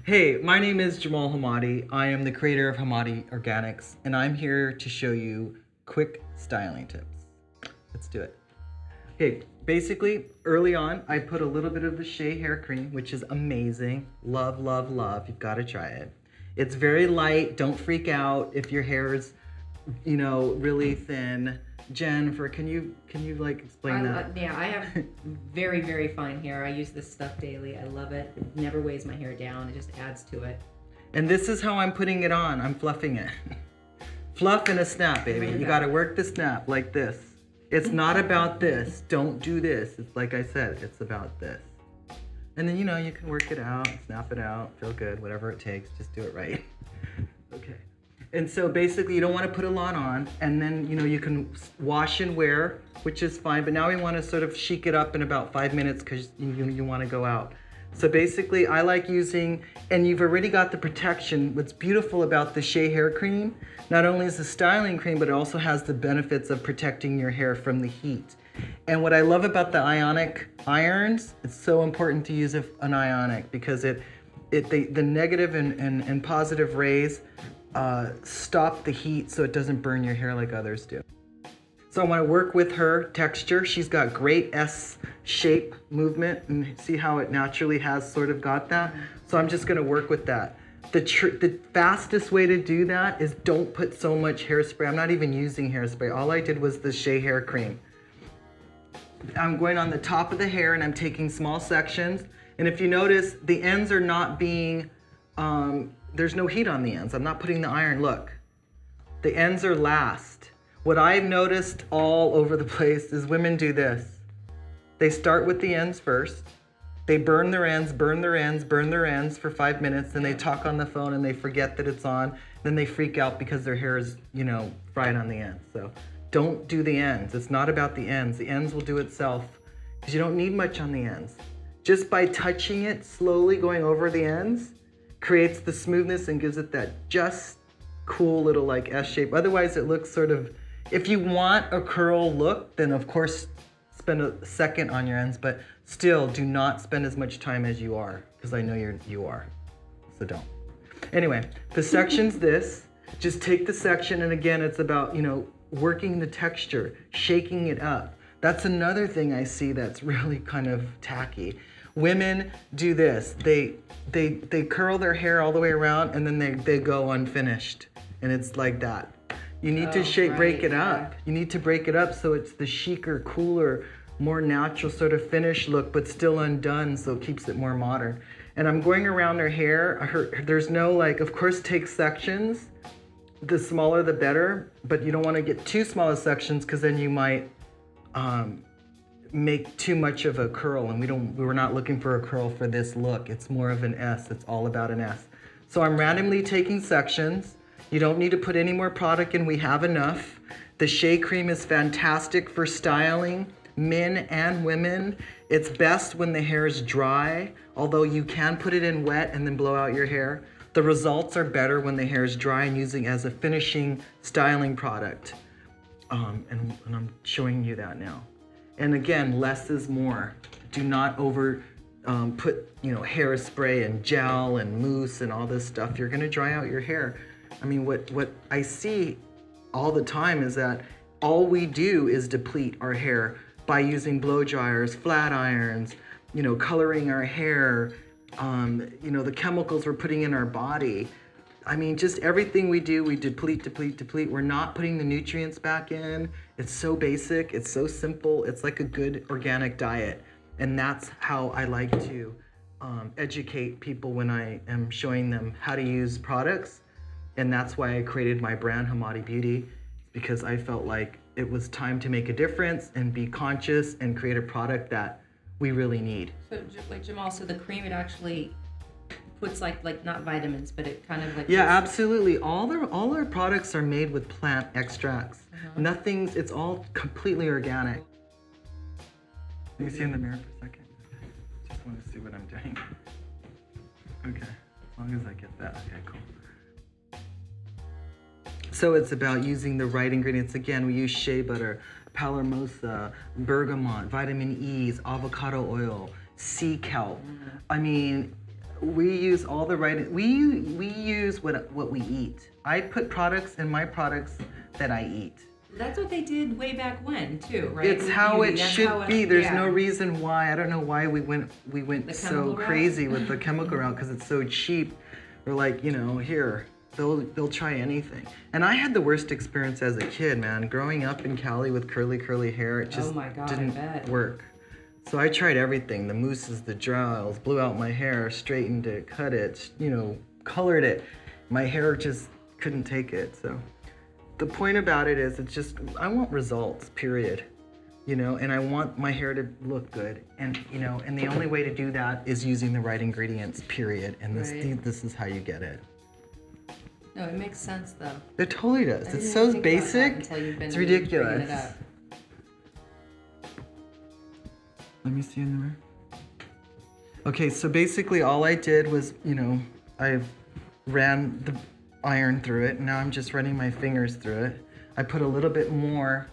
Hey, my name is Jamal Hamadi. I am the creator of Hamadi Organics, and I'm here to show you quick styling tips. Let's do it. Okay, basically, early on, I put a little bit of the Shea hair cream, which is amazing. Love, love, love. You've got to try it. It's very light. Don't freak out if your hair is, really thin. Jennifer, can you like explain that? Yeah, I have very, very fine hair. I use this stuff daily. I love it. It never weighs my hair down. It just adds to it. And this is how I'm putting it on. I'm fluffing it. Fluff and a snap, baby. You gotta work the snap like this. It's not about this. Don't do this. It's like I said, it's about this. And then, you can work it out, snap it out, feel good, whatever it takes. Just do it right. Okay. And so basically you don't want to put a lot on, and then you can wash and wear, which is fine, but now we want to sort of chic it up in about 5 minutes because you want to go out. So basically I like using, and you've already got the protection. What's beautiful about the Shea hair cream, not only is the styling cream, but it also has the benefits of protecting your hair from the heat. And what I love about the ionic irons, it's so important to use an ionic because the negative and positive rays stop the heat so it doesn't burn your hair like others do. So I want to work with her texture. She's got great S shape movement, and see how it naturally has sort of got that. So I'm just going to work with that. The fastest way to do that is don't put so much hairspray. I'm not even using hairspray. All I did was the Shea hair cream. I'm going on the top of the hair and I'm taking small sections. And if you notice, the ends are not being, there's no heat on the ends. I'm not putting the iron, look. The ends are last. What I've noticed all over the place is women do this. They start with the ends first. They burn their ends, burn their ends, burn their ends for 5 minutes, then they talk on the phone and they forget that it's on. Then they freak out because their hair is, fried on the ends. So don't do the ends. It's not about the ends. The ends will do itself because you don't need much on the ends. Just by touching it, slowly going over the ends, creates the smoothness and gives it that just cool little like S shape. Otherwise it looks sort of, if you want a curl look, then of course spend a second on your ends, but still do not spend as much time as you are, because I know you are, so don't. Anyway, the section's this. Just take the section, and again, it's about, working the texture, shaking it up. That's another thing I see that's really kind of tacky. Women do this. They curl their hair all the way around, and then they go unfinished, and it's like that. You need to break it up. You need to break it up so it's the chicer, cooler, more natural sort of finished look, but still undone, so it keeps it more modern. And I'm going around her hair. There's no like, of course, take sections. The smaller the better, but you don't want to get too small of sections because then you might make too much of a curl, and we were not looking for a curl for this look. It's more of an S. It's all about an S. So I'm randomly taking sections. You don't need to put any more product in. We have enough. The Shea cream is fantastic for styling, men and women. It's best when the hair is dry, although you can put it in wet and then blow out your hair. The results are better when the hair is dry and using as a finishing styling product. And I'm showing you that now. And again, less is more. Do not put hairspray and gel and mousse and all this stuff. You're gonna dry out your hair. I mean, what I see all the time is that all we do is deplete our hair by using blow dryers, flat irons, coloring our hair, the chemicals we're putting in our body. I mean, just everything we do, we deplete, deplete, deplete. We're not putting the nutrients back in. It's so basic, it's so simple. It's like a good organic diet. And that's how I like to educate people when I am showing them how to use products. And that's why I created my brand, Hamadi Beauty, because I felt like it was time to make a difference and be conscious and create a product that we really need. So, like Jamal, so the cream, it actually puts like not vitamins, but it kind of like... Yeah, absolutely. All our products are made with plant extracts. It's all completely organic. Can you see in the mirror for a second? Just want to see what I'm doing. Okay, as long as I get that, okay, cool. So it's about using the right ingredients. Again, we use shea butter, palermosa, bergamot, vitamin E's, avocado oil, sea kelp. I mean, We use all the right. We use what we eat. I put products in my products that I eat. That's what they did way back when too, right? It's With how beauty. it That's should how be. There's yeah. no reason why. I don't know why we went The so chemical route? crazy with the chemical route because it's so cheap. We're like, you know, here they'll try anything. And I had the worst experience as a kid, man. Growing up in Cali with curly hair, it just Oh my God, I didn't bet. work. So I tried everything, the mousses, the gels, blew out my hair, straightened it, cut it, you know, colored it. My hair just couldn't take it. So the point about it is it's just, I want results, period. You know, and I want my hair to look good. And, you know, and the only way to do that is using the right ingredients, period. And this is how you get it. No, it makes sense though. It totally does. I It's didn't so even think about that basic, until you've been it's bringing ridiculous. it up. Let me see in the mirror. Okay, so basically all I did was, you know, I ran the iron through it, and now I'm just running my fingers through it. I put a little bit more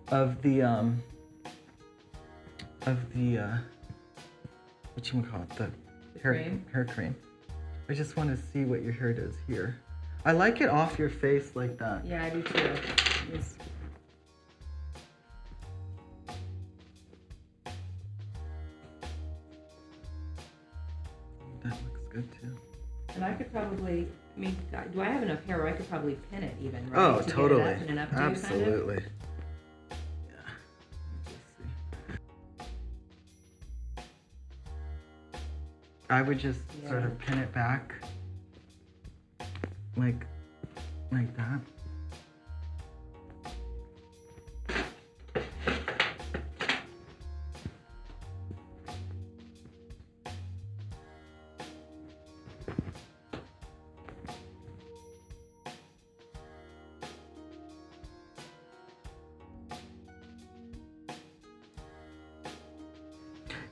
of the whatchamacallit, the hair cream. I just want to see what your hair does here. I like it off your face like that. Yeah, I do too. It's- That looks good too. And I could probably make. Do I have enough hair where I could probably pin it even? Right? Oh, to totally. Get it up and enough to, Absolutely. Kind of? Yeah. I would just sort of pin it back like that.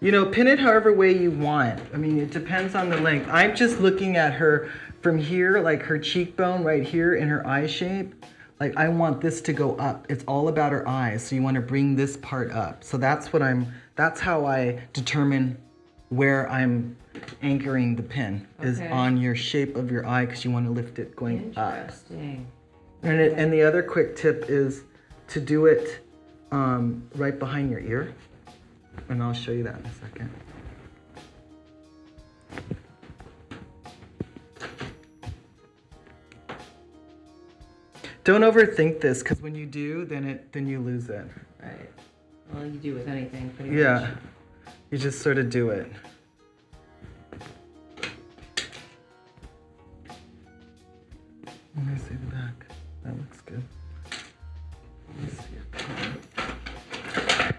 You know, pin it however way you want. I mean, it depends on the length. I'm just looking at her from here, like her cheekbone right here in her eye shape. Like I want this to go up. It's all about her eyes. So you want to bring this part up. So that's how I determine where I'm anchoring the pin is on your shape of your eye because you want to lift it going up. Interesting. And the other quick tip is to do it right behind your ear. And I'll show you that in a second. Don't overthink this, because when you do, then you lose it. Right. Well, you do with anything, pretty Yeah. much. You just sort of do it. Let me see the back. That looks good. Let me see it.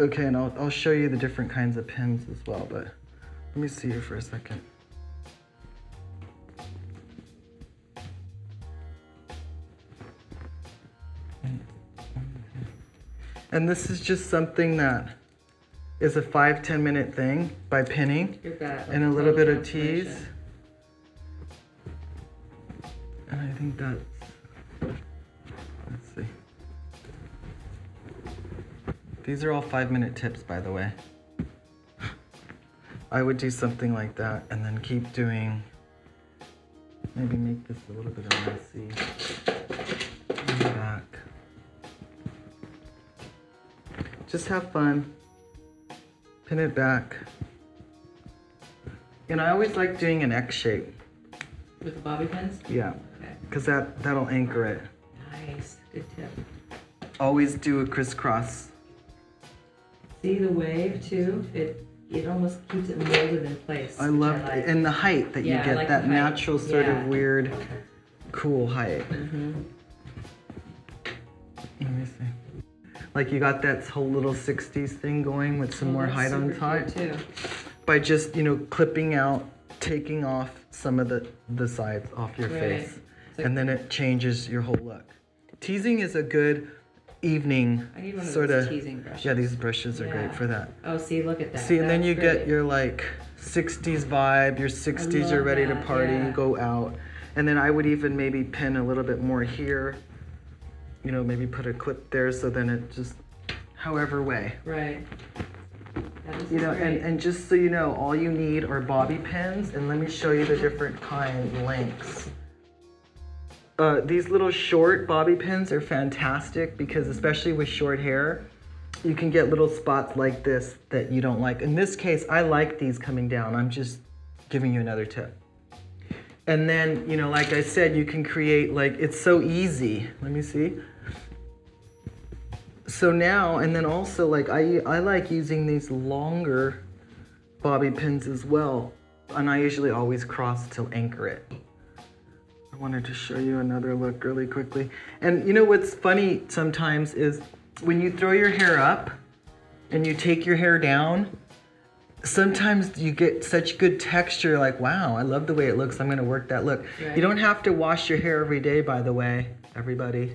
Okay, and I'll show you the different kinds of pins as well, but let me see here for a second. And this is just something that is a 5-10 minute thing by pinning and a little bit of tease. And I think that's, let's see. These are all 5-minute tips, by the way. I would do something like that and then keep doing, maybe make this a little bit of messy. And back. Just have fun. Pin it back. And I always like doing an X shape. With the bobby pins? Yeah. Okay. Because that'll anchor it. Nice. Good tip. Always do a crisscross. See the wave too? It almost keeps it molded in place. I love it. And the height that you get, like that the height. natural sort of weird, cool height. Mm-hmm. Let me see. Like you got that whole little 60s thing going with some more height on top. Too. By just, you know, clipping out, taking off some of the sides off your face. Like, and then it changes your whole look. Teasing is a good evening I need one of sort those of teasing brushes. Yeah, these brushes are great for that. Oh, see, look at that. See, and then you That's get your like 60s vibe, your 60s, you're ready to party, yeah. go out. And then I would even maybe pin a little bit more here you know, maybe put a clip there so then it just, however way. Right. That is You know, great. and just so you know, all you need are bobby pins, and let me show you the different kind lengths. These little short bobby pins are fantastic because especially with short hair, you can get little spots like this that you don't like. In this case, I like these coming down. I'm just giving you another tip. And then, you know, like I said, you can create, like, it's so easy. Let me see. So now, and then also, like, I like using these longer bobby pins as well. And I usually always cross to anchor it. I wanted to show you another look really quickly. And you know what's funny sometimes is when you throw your hair up and you take your hair down, sometimes you get such good texture, like, wow, I love the way it looks, I'm gonna work that look. Right. You don't have to wash your hair every day, by the way, everybody.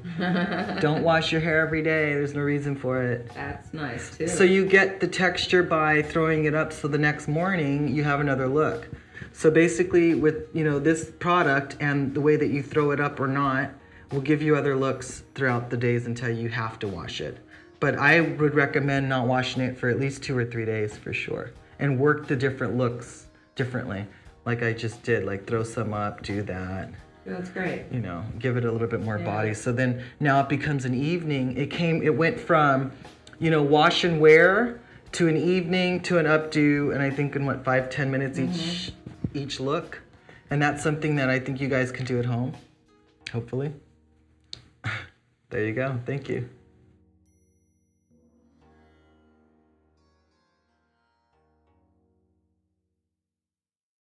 Don't wash your hair every day, there's no reason for it. That's nice too. So you get the texture by throwing it up so the next morning you have another look. So basically with, you know, this product and the way that you throw it up or not will give you other looks throughout the days until you have to wash it. But I would recommend not washing it for at least 2 or 3 days for sure. And work the different looks differently. Like I just did, like throw some up, do that. That's great. You know, give it a little bit more Yeah. body. So then now it becomes an evening. It went from, you know, wash and wear to an evening to an updo, and I think in what, 5-10 minutes each look. And that's something that I think you guys can do at home, hopefully. There you go. Thank you.